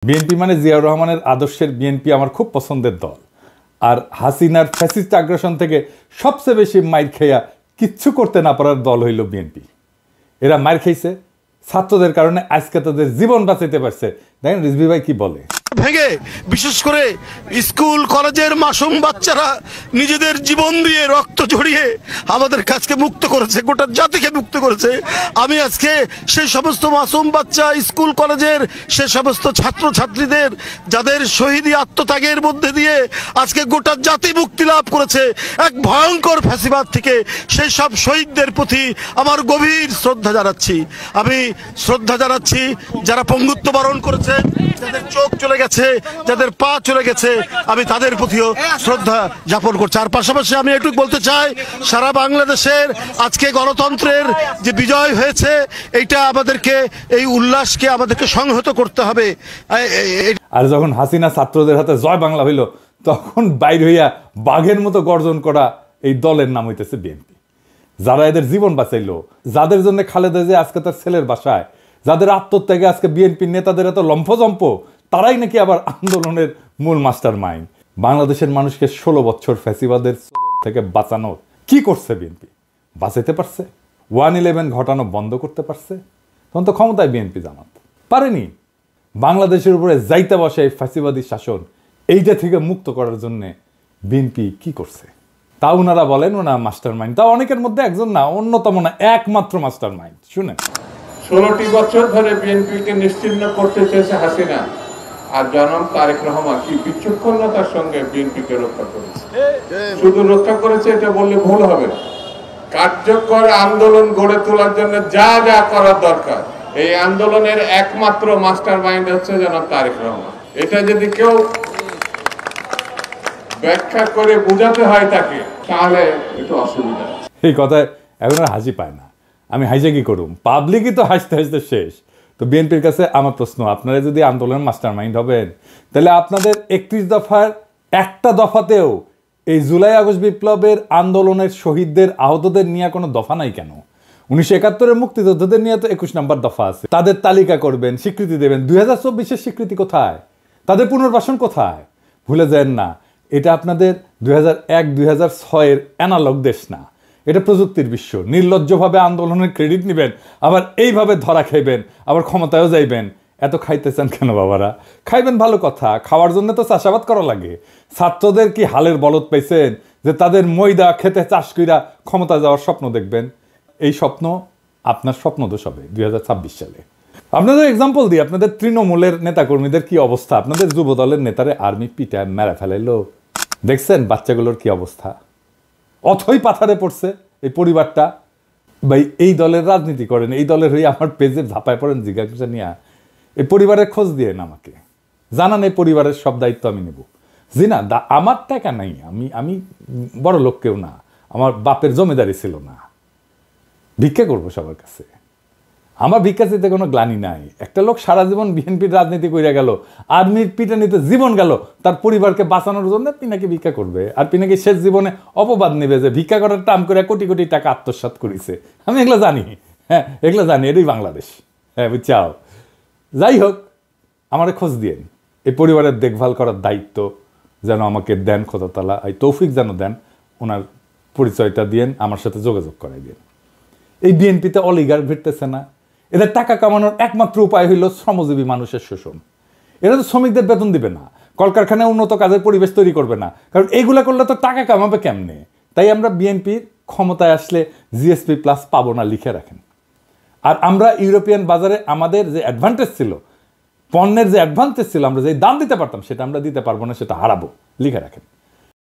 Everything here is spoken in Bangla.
বিএনপি মানে জিয়াউর রহমানের আদর্শের বিএনপি আমার খুব পছন্দের দল। আর হাসিনার ফ্যাসিস্ট আগ্রাসন থেকে সবচেয়ে বেশি মাইর খেয়া কিচ্ছু করতে না পারার দল হইল বিএনপি। এরা মাইর খাইছে ছাত্রদের কারণে, আজকে তাদের জীবন বাঁচাইতে পারছে। দেখেন রিজভী ভাই কি বলে। ভেঙে বিশেষ করে স্কুল কলেজের মাসুম বাচ্চারা নিজেদের জীবন দিয়ে রক্ত ঝরিয়ে আমাদের কাছকে মুক্ত করেছে, গোটা জাতিকে মুক্ত করেছে। আমি আজকে সেই সমস্ত মাসুম বাচ্চা, স্কুল কলেজের সে সমস্ত ছাত্র ছাত্রীদের যাদের শহীদী আত্মত্যাগের মধ্যে দিয়ে আজকে গোটা জাতি মুক্তি লাভ করেছে এক ভয়ঙ্কর ফ্যাসিবাদ থেকে, সেই সব শহীদদের প্রতি আমার গভীর শ্রদ্ধা জানাচ্ছি। আমি শ্রদ্ধা জানাচ্ছি যারা পঙ্গুত্ব বরণ করেছে, যাদের চোখ চলে গেছে, যাদের পা চলে গেছে, আমি তাদের প্রতিও শ্রদ্ধা জ্ঞাপন করছি। আর পাশাপাশি আমি এটুকু বলতে চাই, সারা বাংলাদেশের আজকে গণতন্ত্রের যে বিজয় হয়েছে, এইটা আমাদেরকে, এই উল্লাসকে আমাদেরকে সংহত করতে হবে। আর যখন হাসিনা ছাত্রদের হাতে জয় বাংলা হইল, তখন বাইর হইয়া বাঘের মতো গর্জন করা এই দলের নাম হইতেছে বিএনপি। যারা এদের জীবন বাঁচাইলো, যাদের জন্য খালেদা জিয়া আজকে তার ছেলের বাসায়, যাদের আত্মত্যাগে আজকে বিএনপির নেতাদের এত লম্ফজম্প, তারাই নাকি আবার আন্দোলনের মূল মাস্টার মাইন্ড। বাংলাদেশের মানুষকে 16 বছর ফ্যাসিবাদের থেকে বাঁচানোর কি করছে বিএনপি? বাঁচাইতে পারছে? 1/11 ঘটানো বন্ধ করতে পারছে? তখন তো ক্ষমতায় বিএনপি জামাত পারেনি। বাংলাদেশের উপরে যাইতে বসে এই ফ্যাসিবাদী শাসন, এইটা থেকে মুক্ত করার জন্য বিএনপি কি করছে? তা ওনারা বলেন ওনা মাস্টার মাইন্ড। তা অনেকের মধ্যে একজন না, অন্যতম না, একমাত্র মাস্টার মাইন্ড। শুনেন, 16টি বছর ধরে বিএনপিকে নিশ্চিহ্ন করতে চেয়েছে হাসিনা, আর জনাব তারেক রহমান কি বিচক্ষণতার সঙ্গে বিএনপিকে রক্ষা করেছে। শুধু রক্ষা করেছে এটা বললে ভুল হবে। কার্যকর আন্দোলন গড়ে তোলার জন্য যা যা করার দরকার, এই আন্দোলনের একমাত্র মাস্টার মাইন্ড হচ্ছে জনাব তারেক রহমান। এটা যদি কেউ ব্যাখ্যা করে বোঝাতে হয় তাকে, তাহলে একটু অসুবিধা। এই কথায় এখন আর হাসি পায় না। আমি হাসে কি করুম? পাবলিকই তো হাসতে হাসতে শেষ। তো বিএনপির কাছে আমার প্রশ্ন, আপনারা যদি আন্দোলনের মাস্টার মাইন্ড হবেন, তাহলে আপনাদের 31 দফার একটা দফাতেও এই জুলাই আগস্ট বিপ্লবের আন্দোলনের শহীদদের, আহতদের নিয়ে কোনো দফা নাই কেন? 1971-এর মুক্তিযোদ্ধাদের নিয়ে তো 21 নম্বর দফা আছে। তাদের তালিকা করবেন, স্বীকৃতি দেবেন। 2024-এর স্বীকৃতি কোথায়? তাদের পুনর্বাসন কোথায়? ভুলে যান না, এটা আপনাদের 2001-2006-এর অ্যানালগ দেশ না, এটা প্রযুক্তির বিশ্ব। নির্লজ্জভাবে আন্দোলনের ক্রেডিট নেবেন, আবার এইভাবে ধরা খাইবেন, আবার ক্ষমতায়ও যাইবেন। এত খাইতেছেন কেন বাবারা? খাইবেন ভালো কথা, খাওয়ার জন্য তো চাষাবাদ করা লাগে। ছাত্রদের কি হালের বলদ পাইছেন যে তাদের ময়দা খেতে চাষ কইরা ক্ষমতা যাওয়ার স্বপ্ন দেখবেন? এই স্বপ্ন আপনার স্বপ্ন দোষ হবে 2026 সালে। আপনাদের এক্সাম্পল দিই, আপনাদের তৃণমূলের নেতাকর্মীদের কি অবস্থা? আপনাদের যুব দলের নেতারে আর্মি পিটায় মেরে ফেলাইলো, দেখছেন বাচ্চাগুলোর কি অবস্থা? অথই পাথারে পড়ছে এই পরিবারটা। ভাই, এই দলের রাজনীতি করেন, এই দলের হয়ে আমার পেজে ঝাঁপায় পড়েন জিজ্ঞাসা নিয়ে, এই পরিবারের খোঁজ দিয়ে আমাকে জানান, এই পরিবারের সব দায়িত্ব আমি নেব। জি না, আমার টাকা নাই, আমি বড় লোক কেউ না, আমার বাপের জমিদারি ছিল না, ভিক্ষা করবো সবার কাছে। আমার ভিক্ষা চাইতে কোনো গ্লানি নাই। একটা লোক সারা জীবন বিএনপির রাজনীতি কইরা গেল, আর্মির পিটানিতে জীবন গেল, তার পরিবারকে বাঁচানোর জন্য পিনাকি ভিক্ষা করবে। আর পিনাকি শেষ জীবনে অপবাদ নেবে যে ভিক্ষা করার টাম করে কোটি কোটি টাকা আত্মসাৎ করেছে। আমি এগুলো জানি, হ্যাঁ এগুলো জানি, এটাই বাংলাদেশ। হ্যাঁ বুঝছাও। যাই হোক, আমারে খোঁজ দিয়েন, এই পরিবারের দেখভাল করার দায়িত্ব যেন আমাকে দেন খোদা তাআলা, এই তৌফিক যেন দেন। ওনার পরিচয়টা দিয়েন, আমার সাথে যোগাযোগ করাই দিন। এই বিএনপিতে অলিগার ভিড়তেছে না, এদের টাকা কামানোর একমাত্র উপায় হইল শ্রমজীবী মানুষের শোষণ। এরা তো শ্রমিকদের বেতন দিবে না, কলকারখানায় উন্নত কাজের পরিবেশ তৈরি করবে না, কারণ এইগুলা করলে তো টাকা কামাবে কেমনে? তাই আমরা বিএনপির ক্ষমতায় আসলে জিএসপি প্লাস পাবো না, লিখে রাখেন। আর আমরা ইউরোপিয়ান বাজারে আমাদের যে অ্যাডভান্টেজ ছিল, পণ্যের যে অ্যাডভান্টেজ ছিল, আমরা যে দাম দিতে পারতাম সেটা আমরা দিতে পারবো না, সেটা হারাবো, লিখে রাখেন।